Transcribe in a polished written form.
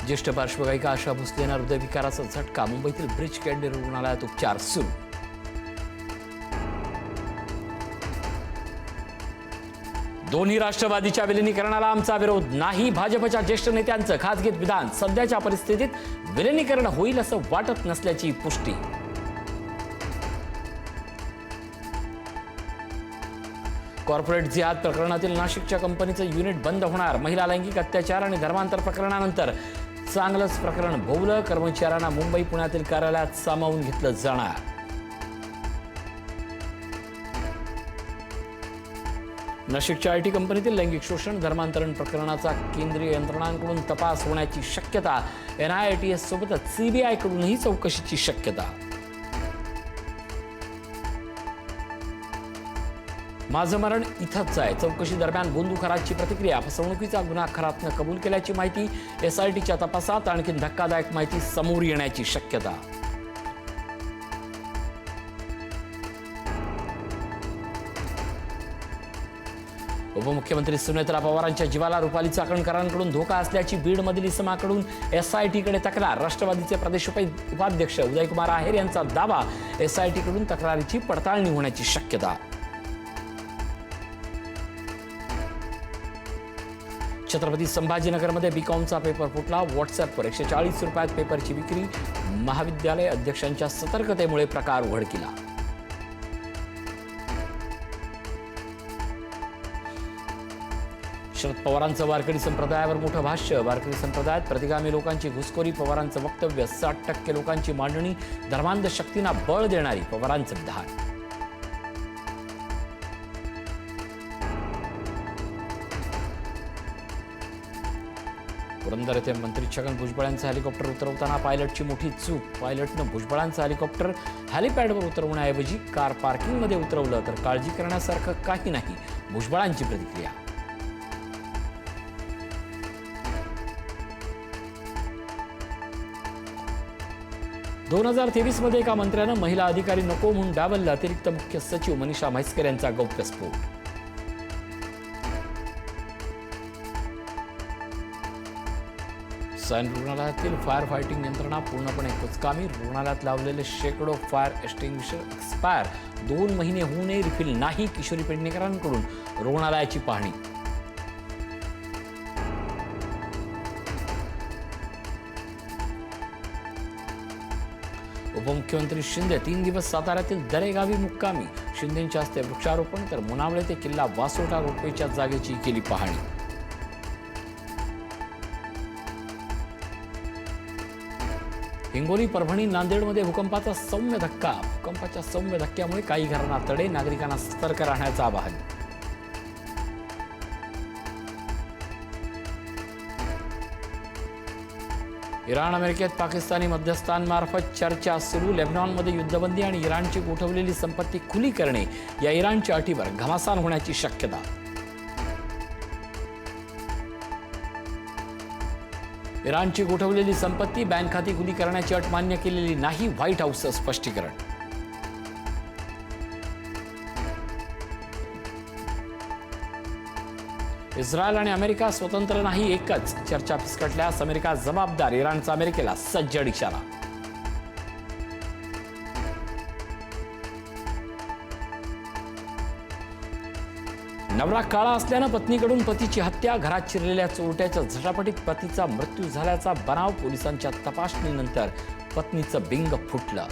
ज्येष्ठ पार्श्वगायिका आशा भोसले यांना हृदयविकाराचा झटका. मुंबईतील ब्रिच कँडी रुग्णालयात उपचार सुरू. दोन्ही राष्ट्रवादीच्या विलिनीकरणाला आमचा विरोध नाही. भाजपच्या ज्येष्ठ नेत्यांचं खासगीत विधान. सध्याच्या परिस्थितीत विलिनीकरण होईल असं वाटत नसल्याची पुष्टी. कॉर्पोरेट जिहाद प्रकरणातील नाशिकच्या कंपनीचं युनिट बंद होणार. महिला लैंगिक अत्याचार आणि धर्मांतर प्रकरणानंतर चांगलंच प्रकरण भोवलं. कर्मचाऱ्यांना मुंबई पुण्यातील कार्यालयात सामावून घेतलं जाणार. नाशिकच्या आयटी कंपनीतील लैंगिक शोषण धर्मांतरण प्रकरणाचा केंद्रीय यंत्रणांकडून तपास होण्याची शक्यता. NIATS सोबतच CBI कडूनही चौकशीची शक्यता. माझं मरण इथंच आहे. चौकशी दरम्यान बोंदुखराची प्रतिक्रिया. फसवणुकीचा गुन्हा खरातनं कबूल केल्याची माहिती. SITच्या तपासात आणखी धक्कादायक माहिती समोर येण्याची शक्यता. उपमुख्यमंत्री सुनेत्रा पवारांच्या जीवाला रुपाली चाकणकरांकडून धोका असल्याची बीडमधील इसमाकडून SITकडे तक्रार. राष्ट्रवादीचे प्रदेश उपाध्यक्ष उदयकुमार आहेर यांचा दावा. SITकडून तक्रारीची पडताळणी होण्याची शक्यता. छत्रपती संभाजीनगरमध्ये BCOMचा पेपर फुटला. व्हॉट्सअपवर 140 रुपयात पेपरची विक्री. महाविद्यालय अध्यक्षांच्या सतर्कतेमुळे प्रकार उघडकीला. शरद पवारांचं वारकरी संप्रदायावर मोठं भाष्य. वारकरी संप्रदायात प्रतिगामी लोकांची घुसखोरी. पवारांचं वक्तव्य. 60% लोकांची मांडणी. धर्मांध शक्तींना बळ देणारी पवारांचं विधान. पुरंदर येथे मंत्री छगन भुजबळांचं हेलिकॉप्टर उतरवताना पायलटची मोठी चूक. पायलटनं भुजबळांचं हेलिकॉप्टर हेलिपॅडवर उतरवण्याऐवजी कार पार्किंगमध्ये उतरवलं तर काळजी करण्यासारखं काही नाही. भुजबळांची प्रतिक्रिया. दोन 2023 एका मंत्र्यानं महिला अधिकारी नको म्हणून डावललं. अतिरिक्त मुख्य सचिव मनीषा म्हैसकर यांचा गौप्यस्फोट. सैन रुग्णालयातील फायर फायटिंग यंत्रणा पूर्णपणे कुचकामी. रुग्णालयात लावलेले शेकडो फायर एक्सटिंग्विशर एक्सपायर. 2 महिने होऊनही रिफिल नाही. किशोरी पेडणेकरांकडून रुग्णालयाची पाहणी. उपमुख्यमंत्री शिंदे 3 दिवस साताऱ्यातील दरेगावी मुक्कामी. शिंदेंच्या हस्ते वृक्षारोपण तर मुनावळे ते किल्ला वासोटा रोपवेच्या जागेची केली पाहणी. हिंगोली, परभणी, नांदेडमध्ये भूकंपाचा सौम्य धक्का. भूकंपाच्या सौम्य धक्क्यामुळे काही घरांना तडे. नागरिकांना सतर्क राहण्याचं आवाहन. इराण अमेरिकेत पाकिस्तानी मध्यस्थांमार्फत चर्चा सुरू. लेबनॉनमध्ये युद्धबंदी आणि इराणची गोठवलेली संपत्ती खुली करणे या इराणच्या अटीवर घमासान होण्याची शक्यता. इराणची गोठवलेली संपत्ती बँक खाती खुली करण्याची अट मान्य केलेली नाही. व्हाईट हाऊसचं स्पष्टीकरण. इस्रायल आणि अमेरिका स्वतंत्र नाही, एकच. चर्चा फिसकटल्यास अमेरिका जबाबदार. इराणचा अमेरिकेला सज्जड इशारा. नवरा काळा असल्यानं पत्नीकडून पतीची हत्या. घरात शिरलेल्या चोरट्याच्या झटापटीत पतीचा मृत्यू झाल्याचा बनाव. पोलिसांच्या तपासणीनंतर पत्नीचं बिंग फुटलं.